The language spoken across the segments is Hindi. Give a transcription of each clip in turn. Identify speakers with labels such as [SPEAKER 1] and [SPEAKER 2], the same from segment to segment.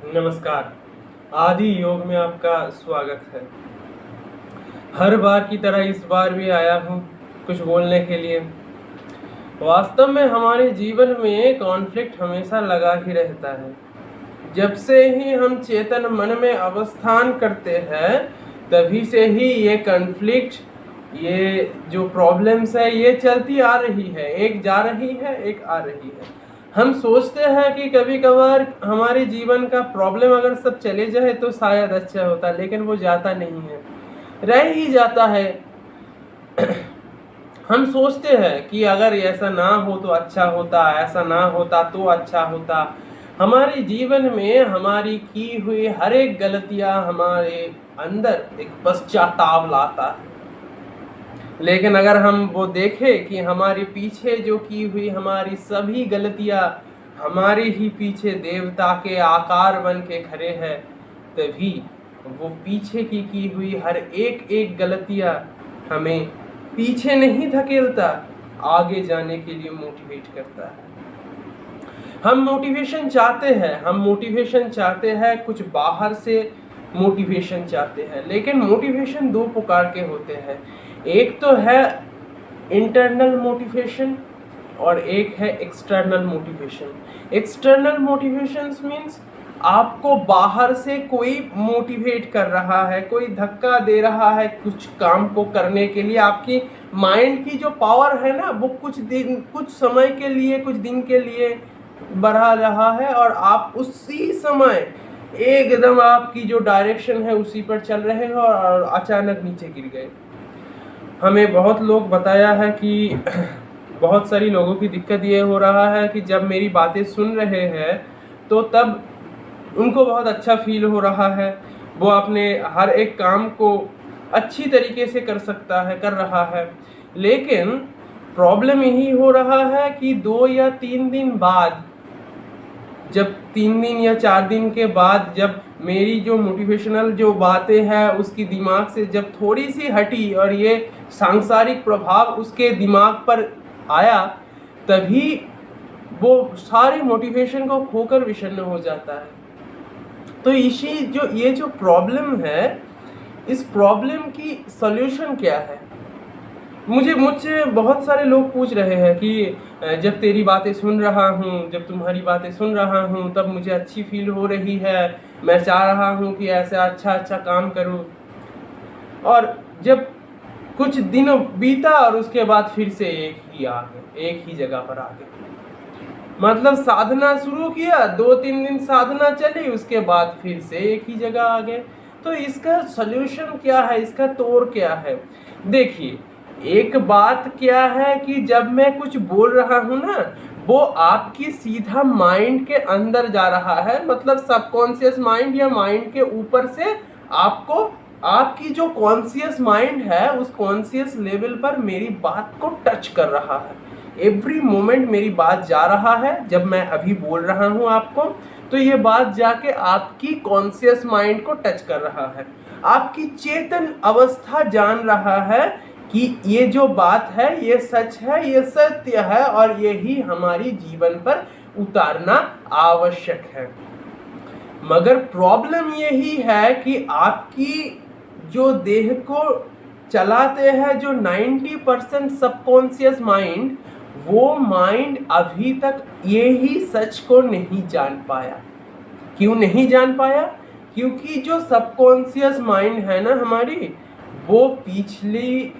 [SPEAKER 1] नमस्कार। आदि योग में आपका स्वागत है। हर बार की तरह इस बार भी आया हूँ कुछ बोलने के लिए। वास्तव में हमारे जीवन में कॉन्फ्लिक्ट हमेशा लगा ही रहता है। जब से ही हम चेतन मन में अवस्थान करते हैं तभी से ही ये कॉन्फ्लिक्ट, ये जो प्रॉब्लम्स है ये चलती आ रही है। एक जा रही है, एक आ रही है। हम सोचते हैं कि कभी कभार हमारे जीवन का प्रॉब्लम अगर सब चले जाए तो शायद अच्छा होता, लेकिन वो जाता नहीं है, रह ही जाता है। हम सोचते हैं कि अगर ऐसा ना हो तो अच्छा होता, ऐसा ना होता तो अच्छा होता। हमारे जीवन में हमारी की हुई हर एक गलतियां हमारे अंदर एक पश्चाताप लाता है। लेकिन अगर हम वो देखें कि हमारे पीछे जो की हुई हमारी सभी गलतियां हमारे ही पीछे देवता के आकार बन के खड़े हैं, तभी वो पीछे की हुई हर एक एक गलतियां हमें पीछे नहीं धकेलता, आगे जाने के लिए मोटिवेट करता है। हम मोटिवेशन चाहते हैं, कुछ बाहर से मोटिवेशन चाहते हैं। लेकिन मोटिवेशन दो प्रकार के होते हैं। एक तो है इंटरनल मोटिवेशन और एक है external motivation. External motivation means आपको बाहर से कोई मोटिवेट कर रहा है, कोई धक्का दे रहा है कुछ काम को करने के लिए। आपकी माइंड की जो पावर है ना, वो कुछ समय के लिए, कुछ दिन के लिए बढ़ा रहा है और आप उसी समय एकदम आपकी जो डायरेक्शन है उसी पर चल रहे हो और अचानक नीचे गिर गए। हमें बहुत लोग बताया है कि बहुत सारी लोगों की दिक्कत ये हो रहा है कि जब मेरी बातें सुन रहे हैं तो तब उनको बहुत अच्छा फील हो रहा है, वो अपने हर एक काम को अच्छी तरीके से कर रहा है। लेकिन प्रॉब्लम यही हो रहा है कि 2 या 3 दिन बाद, जब 3 दिन या 4 दिन के बाद जब मेरी जो मोटिवेशनल जो बातें हैं उसकी दिमाग से जब थोड़ी सी हटी और ये सांसारिक प्रभाव उसके दिमाग पर आया, तभी वो सारे मोटिवेशन को खोकर विषण्ण हो जाता है। तो ये जो प्रॉब्लम है, इस प्रॉब्लम की सॉल्यूशन क्या है? मुझसे बहुत सारे लोग पूछ रहे हैं कि जब तेरी बातें सुन रहा हूँ, जब तुम्हारी बातें सुन रहा हूँ तब मुझे अच्छी फील हो रही है, मैं चाह रहा हूँ कि ऐसा अच्छा काम करूँ। और जब कुछ दिन बीता और उसके बाद फिर से एक ही जगह पर आ गए। मतलब साधना शुरू किया, 2-3 दिन साधना चली, उसके बाद फिर से एक ही जगह आ गए। तो इसका सॉल्यूशन क्या है, इसका तोड़ क्या है? देखिए, एक बात क्या है कि जब मैं कुछ बोल रहा हूँ ना, वो आपकी सीधा माइंड के अंदर जा रहा है। मतलब सबकॉन्शियस माइंड या माइंड के ऊपर से आपको, आपकी जो कॉन्शियस माइंड है उस कॉन्शियस लेवल पर मेरी बात को टच कर रहा है। एवरी मोमेंट मेरी बात जा रहा है। जब मैं अभी बोल रहा हूँ आपको, तो ये बात जाके आपकी कॉन्शियस माइंड को टच कर रहा है। आपकी चेतन अवस्था जान रहा है कि ये जो बात है ये सच है, ये सत्य है और यही हमारी जीवन पर उतारना आवश्यक है। मगर प्रॉब्लम यही है कि आपकी जो देह को चलाते हैं जो 90% सबकॉन्शियस माइंड, वो माइंड अभी तक यही सच को नहीं जान पाया। क्यों नहीं जान पाया? क्योंकि जो सबकॉन्शियस माइंड है ना हमारी, वो पिछली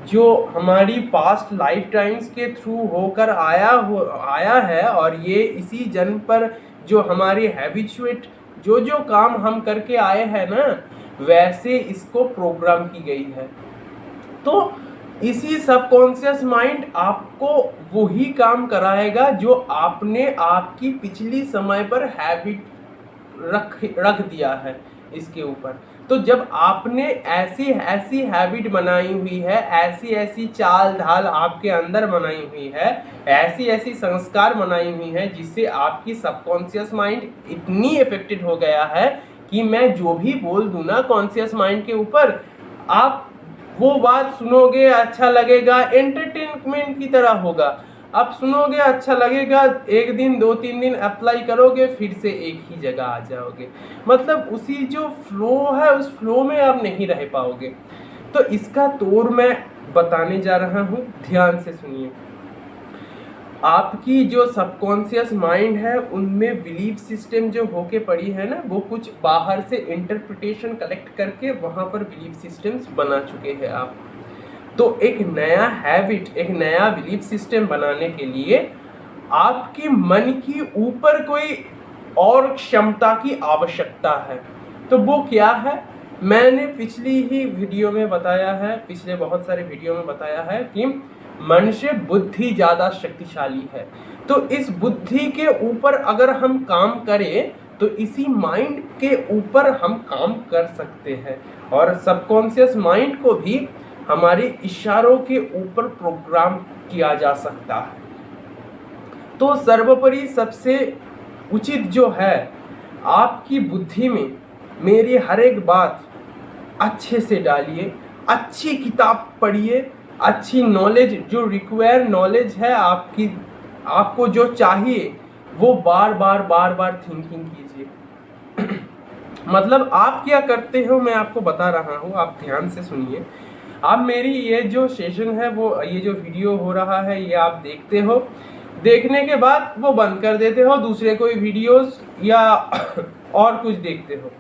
[SPEAKER 1] जो हमारी पास्ट लाइफ टाइम्स के थ्रू होकर आया है और ये इसी जन्म पर जो हमारी हैबिचुएट जो काम हम करके आए हैं ना, वैसे इसको प्रोग्राम की गई है। तो इसी सबकॉन्शियस माइंड आपको वही काम कराएगा जो आपने आपकी पिछली समय पर हैबिट रख दिया है इसके ऊपर। तो जब आपने ऐसी हैबिट बनाई हुई है, ऐसी चाल ढाल आपके अंदर बनाई हुई है, ऐसी संस्कार बनाई हुई है, जिससे आपकी सबकॉन्शियस माइंड इतनी इफेक्टेड हो गया है कि मैं जो भी बोल दूं ना कॉन्शियस माइंड के ऊपर, आप वो बात सुनोगे, अच्छा लगेगा, एंटरटेनमेंट की तरह होगा। आप सुनोगे, अच्छा लगेगा, एक दिन 2-3 दिन अप्लाई करोगे, फिर से एक ही जगह आ जाओगे। मतलब उसी जो फ्लो है उस फ्लो में आप नहीं रह पाओगे। तो इसका तोड़ मैं बताने जा रहा हूँ, ध्यान से सुनिए। आपकी जो सबकॉन्शियस माइंड है उनमें बिलीफ सिस्टम जो होके पड़ी है ना, वो कुछ बाहर से इंटरप्रिटेशन कलेक्ट करके वहाँ पर बिलीफ सिस्टम्स बना चुके हैं आप। तो एक नया हैबिट, एक नया बिलीफ सिस्टम बनाने के लिए आपके मन की ऊपर कोई और क्षमता की आवश्यकता है। तो वो क्या है? मैंने पिछली ही वीडियो में बताया है, पिछले बहुत सारे वीडियो में बताया है कि मनुष्य बुद्धि ज़्यादा शक्तिशाली है। तो इस बुद्धि के ऊपर अगर हम काम करें तो इसी माइंड के ऊपर हम काम कर सकते हैं, और सबकॉन्शियस माइंड को भी हमारे इशारों के ऊपर प्रोग्राम किया जा सकता है। तो सर्वोपरि सबसे उचित जो है, आपकी बुद्धि में मेरी हर एक बात अच्छे से डालिए, अच्छी किताब पढ़िए, अच्छी नॉलेज जो रिक्वायर नॉलेज है आपकी, आपको जो चाहिए वो बार बार थिंकिंग कीजिए। मतलब आप क्या करते हो मैं आपको बता रहा हूँ, आप ध्यान से सुनिए। आप मेरी ये जो सेशन है, वो ये जो वीडियो हो रहा है, ये आप देखते हो, देखने के बाद वो बंद कर देते हो, दूसरे कोई वीडियोस या और कुछ देखते हो।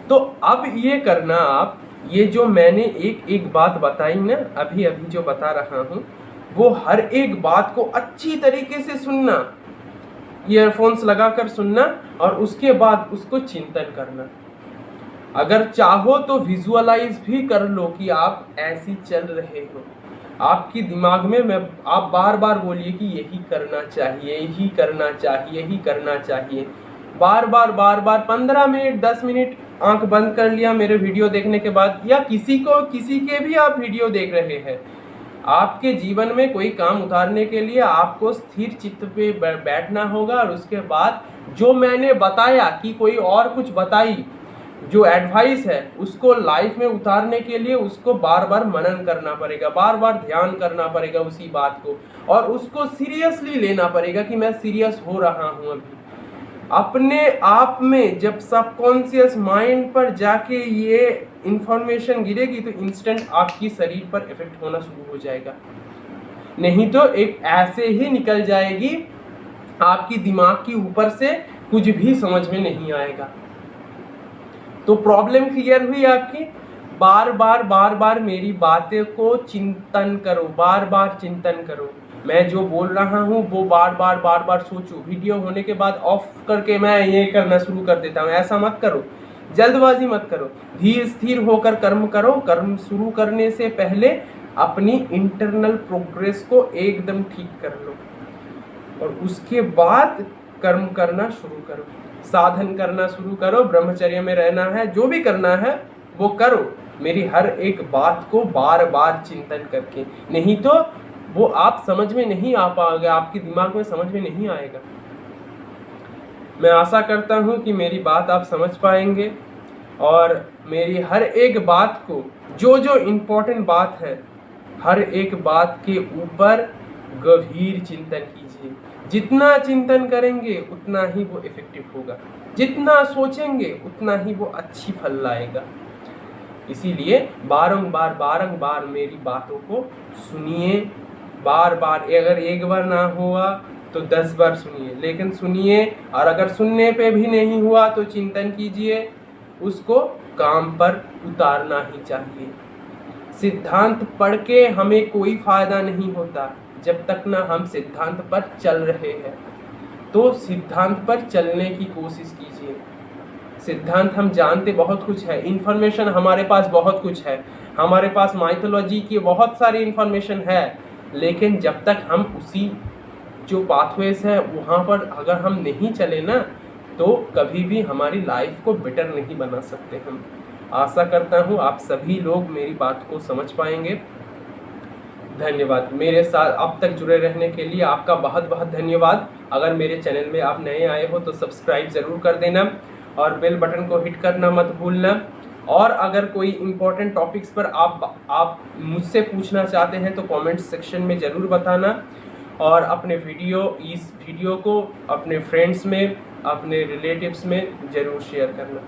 [SPEAKER 1] तो अब ये करना आप, ये जो मैंने एक एक बात बताई ना, अभी अभी जो बता रहा हूँ, वो हर एक बात को अच्छी तरीके से सुनना, ईयरफोन्स लगाकर सुनना, और उसके बाद उसको चिंतन करना। अगर चाहो तो विजुअलाइज भी कर लो कि आप ऐसी चल रहे हो। आपकी दिमाग में आप बार बार बोलिए कि यही करना चाहिए, यही करना चाहिए, यही करना चाहिए। बार बार 15 मिनट 10 मिनट आंख बंद कर लिया मेरे वीडियो देखने के बाद, या किसी के भी आप वीडियो देख रहे हैं, आपके जीवन में कोई काम उतारने के लिए आपको स्थिर चित्त पे बैठना होगा, और उसके बाद जो मैंने बताया कि कोई और कुछ बताई, जो एडवाइस है उसको लाइफ में उतारने के लिए उसको बार बार मनन करना पड़ेगा, बार बार ध्यान करना पड़ेगा उसी बात को, और उसको सीरियसली लेना पड़ेगा कि मैं सीरियस हो रहा हूँ। अभी अपने आप में जब सबकॉन्शियस माइंड पर जाके ये इंफॉर्मेशन गिरेगी तो इंस्टेंट आपकी शरीर पर इफेक्ट होना शुरू हो जाएगा, नहीं तो एक ऐसे ही निकल जाएगी आपकी दिमाग की ऊपर से, कुछ भी समझ में नहीं आएगा। तो प्रॉब्लम क्लियर हुई आपकी? बार बार मेरी बातें को चिंतन करो, बार बार चिंतन करो। मैं जो बोल रहा हूँ वो बार बार सोचो। वीडियो होने के बाद ऑफ करके मैं ये करना शुरू कर देता हूँ, ऐसा मत करो, जल्दबाजी मत करो, धीर स्थिर होकर कर्म करो। कर्म शुरू करने से पहले अपनी इंटरनल प्रोग्रेस को एकदम ठीक कर लो, और उसके बाद कर्म करना शुरू करो, साधन करना शुरू करो, ब्रह्मचर्य में रहना है, जो भी करना है वो करो, मेरी हर एक बात को बार बार चिंतन करके। नहीं तो वो आप समझ में नहीं आ पाओगे, आपके दिमाग में समझ में नहीं आएगा। मैं आशा करता हूँ कि मेरी बात आप समझ पाएंगे, और मेरी हर एक बात को, जो जो इम्पोर्टेंट बात है, हर एक बात के ऊपर गंभीर चिंतन कीजिए। जितना चिंतन करेंगे उतना ही वो इफेक्टिव होगा, जितना सोचेंगे उतना ही वो अच्छी फल लाएगा। इसीलिए बारंबार मेरी बातों को सुनिए, बार बार। अगर एक बार ना हुआ तो 10 बार सुनिए, लेकिन सुनिए, और अगर सुनने पे भी नहीं हुआ तो चिंतन कीजिए, उसको काम पर उतारना ही चाहिए। सिद्धांत पढ़ के हमें कोई फायदा नहीं होता जब तक ना हम सिद्धांत पर चल रहे हैं। तो सिद्धांत पर चलने की कोशिश कीजिए। सिद्धांत हम जानते बहुत कुछ है, इन्फॉर्मेशन हमारे पास बहुत कुछ है, हमारे पास माइथोलॉजी की बहुत सारी इन्फॉर्मेशन है, लेकिन जब तक हम उसी जो पाथवेज है वहाँ पर अगर हम नहीं चले ना, तो कभी भी हमारी लाइफ को बेटर नहीं बना सकते हम। आशा करता हूँ आप सभी लोग मेरी बात को समझ पाएंगे। धन्यवाद। मेरे साथ अब तक जुड़े रहने के लिए आपका बहुत बहुत धन्यवाद। अगर मेरे चैनल में आप नए आए हो तो सब्सक्राइब ज़रूर कर देना, और बेल बटन को हिट करना मत भूलना। और अगर कोई इम्पोर्टेंट टॉपिक्स पर आप मुझसे पूछना चाहते हैं तो कमेंट सेक्शन में ज़रूर बताना। और अपने इस वीडियो को अपने फ्रेंड्स में, अपने रिलेटिव्स में ज़रूर शेयर करना।